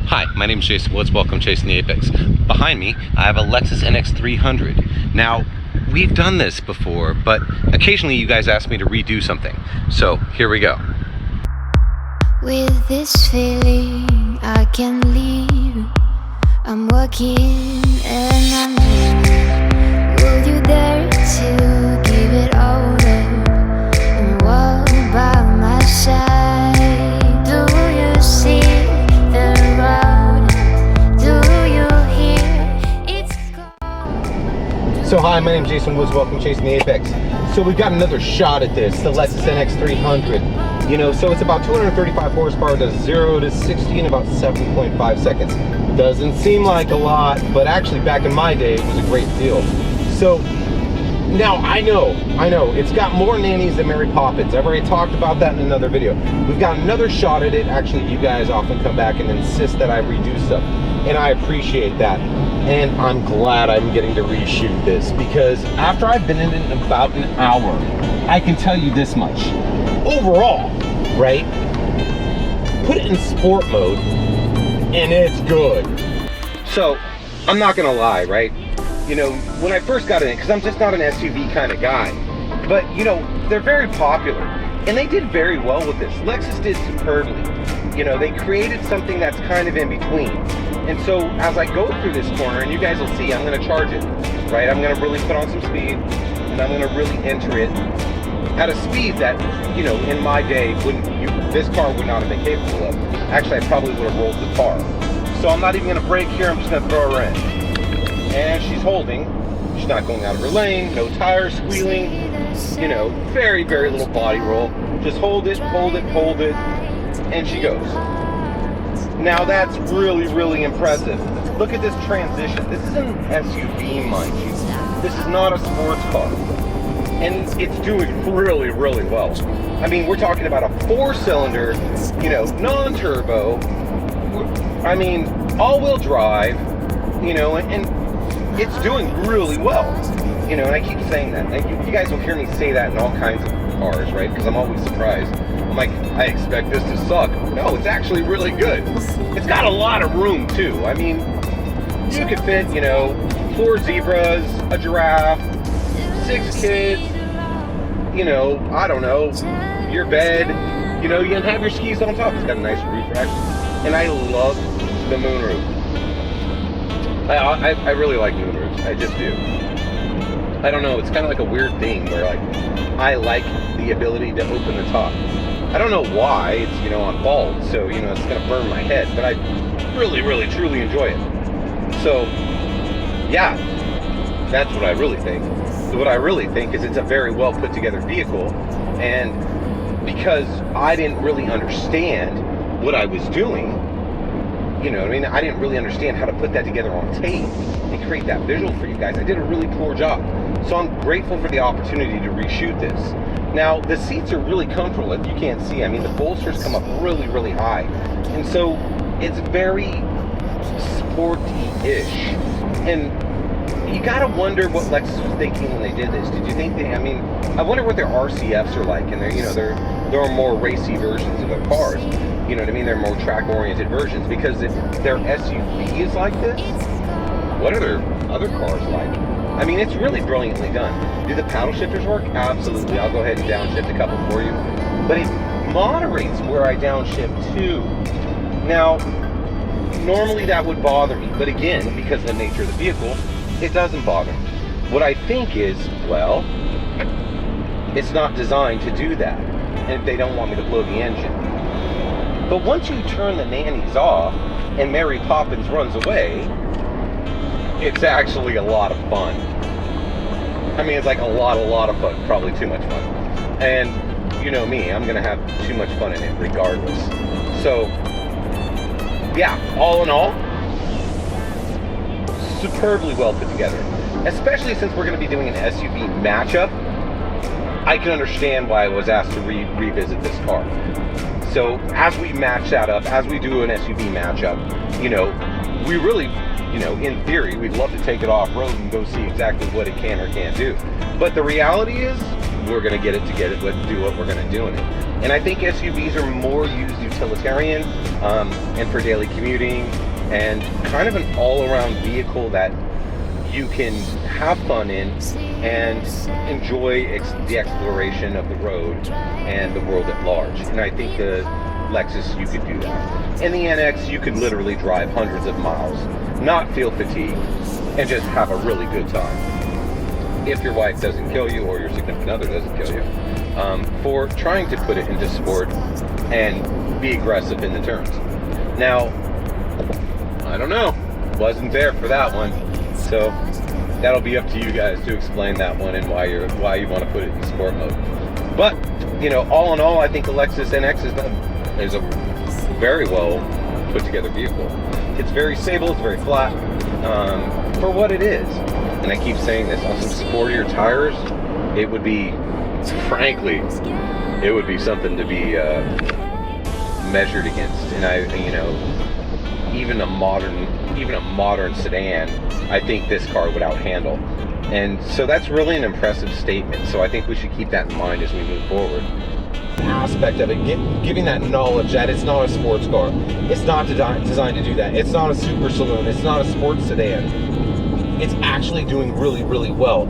Hi, my name is Jason Woods. Welcome to Chasing the Apex. Behind me, I have a Lexus NX 300. Now, we've done this before, but occasionally you guys ask me to redo something. So, here we go. With this feeling, I can leave. I'm working and I'm leaving. Will you dare to give it all up and walk by my side? Do you see the road? Do you hear it's cold? So hi, my name is Jason Woods. Welcome to Chasing the Apex. So we've got another shot at this, the Lexus NX 300. You know, so it's about 235 horsepower, does 0 to 60 in about 7.5 seconds. Doesn't seem like a lot, but actually back in my day, it was a great deal. So now I know, it's got more nannies than Mary Poppins. I've already talked about that in another video. We've got another shot at it. Actually, you guys often come back and insist that I redo stuff, and I appreciate that. And I'm glad I'm getting to reshoot this, because after I've been in it about an hour, I can tell you this much. Overall, right? Put it in sport mode, and it's good. So, I'm not gonna lie, right? You know, when I first got in it, because I'm just not an SUV kind of guy, but you know, they're very popular, and they did very well with this. Lexus did superbly. You know, they created something that's kind of in between. And so, as I go through this corner, and you guys will see, I'm gonna charge it, right? I'm gonna really put on some speed, and I'm gonna really enter it at a speed that, you know, in my day, this car would not have been capable of. Actually, I probably would have rolled the car. So I'm not even gonna brake here, I'm just gonna throw her in. And she's holding, she's not going out of her lane, no tires squealing, you know, very, very little body roll. Just hold it, and she goes. Now that's really, really impressive. Look at this transition. This is an SUV, mind you. This is not a sports car. And it's doing really, really well. I mean, we're talking about a 4-cylinder, you know, non-turbo, I mean, all-wheel drive, you know, and it's doing really well. You know, and I keep saying that. And you guys will hear me say that in all kinds of cars, right? Because I'm always surprised. I'm like, I expect this to suck. No, it's actually really good. It's got a lot of room, too. I mean, you could fit, you know, 4 zebras, a giraffe, 6 kids, you know, I don't know, your bed, you know, you can have your skis on top. It's got a nice roof rack, and I love the moonroof. I really like moonroofs, I just do. I don't know, it's kind of like a weird thing where, like, I like the ability to open the top. I don't know why, it's, you know, on bald, so, you know, it's gonna burn my head, but I really, really, truly enjoy it. So, yeah, that's what I really think. So what I really think is it's a very well put together vehicle, and because I didn't really understand what I was doing, you know what I mean? I didn't really understand how to put that together on tape and create that visual for you guys. I did a really poor job. So I'm grateful for the opportunity to reshoot this. Now, the seats are really comfortable, if you can't see. I mean, the bolsters come up really, really high. And so it's very sporty-ish. And you gotta wonder what Lexus was thinking when they did this. Did you think I mean, I wonder what their RCFs are like, and they're, you know, there are more racy versions of their cars. You know what I mean? They're more track-oriented versions, because if their SUV is like this, what are their other cars like? I mean, it's really brilliantly done. Do the paddle shifters work? Absolutely. I'll go ahead and downshift a couple for you. But it moderates where I downshift to. Now, normally that would bother me, but again, because of the nature of the vehicle, it doesn't bother me. What I think is, well, it's not designed to do that, and they don't want me to blow the engine. But once you turn the nannies off and Mary Poppins runs away, it's actually a lot of fun. I mean, it's like a lot of fun, probably too much fun. And you know me, I'm gonna have too much fun in it regardless. So, yeah, all in all, superbly well put together. Especially since we're gonna be doing an SUV matchup, I can understand why I was asked to revisit this car. So as we match that up, as we do an SUV matchup, you know, we really, you know, in theory, we'd love to take it off-road and go see exactly what it can or can't do. But the reality is, we're going to get it to get it, do what we're going to do in it. And I think SUVs are more used utilitarian and for daily commuting, and kind of an all-around vehicle that you can have fun in and enjoy the exploration of the road and the world at large. And I think the Lexus, you could do that. In the NX, you could literally drive hundreds of miles, not feel fatigued, and just have a really good time. If your wife doesn't kill you or your significant other doesn't kill you, for trying to put it into sport and be aggressive in the turns. Now, I don't know, wasn't there for that one, so that'll be up to you guys to explain that one and why you want to put it in sport mode. But you know, all in all, I think the Lexus NX is a very well put together vehicle. It's very stable, it's very flat for what it is. And I keep saying this, on some sportier tires, it would be, frankly, it would be something to be measured against. And you know, even a modern sedan, I think this car would outhandle. And so that's really an impressive statement. So I think we should keep that in mind as we move forward. Aspect of it, giving that knowledge that it's not a sports car. It's not designed to do that. It's not a super saloon. It's not a sports sedan. It's actually doing really, really well.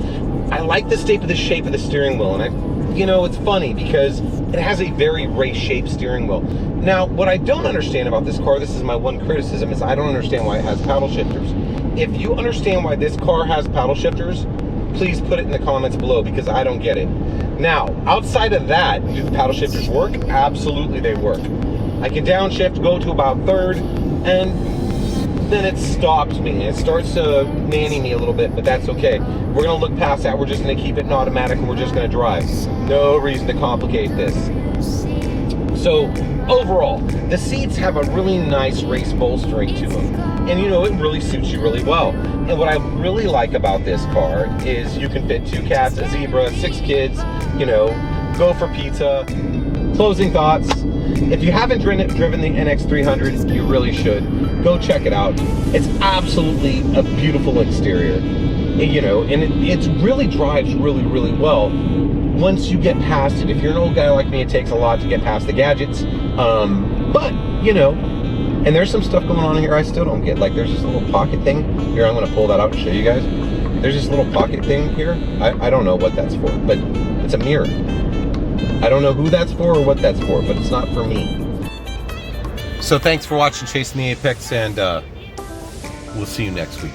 I like the shape of the steering wheel, and you know, it's funny because it has a very race-shaped steering wheel. Now, what I don't understand about this car, this is my one criticism, is I don't understand why it has paddle shifters. If you understand why this car has paddle shifters, please put it in the comments below, because I don't get it. Now, outside of that, do the paddle shifters work? Absolutely, they work. I can downshift, go to about third, and then it stops me. It starts to nanny me a little bit, but that's okay. We're gonna look past that. We're just gonna keep it in automatic, and we're just gonna drive. No reason to complicate this. So overall, the seats have a really nice race bolstering to them. And you know, it really suits you really well. And what I really like about this car is you can fit 2 cats, a zebra, 6 kids, you know, go for pizza. Closing thoughts. If you haven't driven the NX 300, you really should. Go check it out. It's absolutely a beautiful exterior. You know, and it really drives really, really well once you get past it. If you're an old guy like me, it takes a lot to get past the gadgets. But, you know, and there's some stuff going on here I still don't get. Like, there's this little pocket thing. Here, I'm going to pull that out and show you guys. There's this little pocket thing here. I don't know what that's for, but it's a mirror. I don't know who that's for or what that's for, but it's not for me. So thanks for watching Chasing the Apex, and we'll see you next week.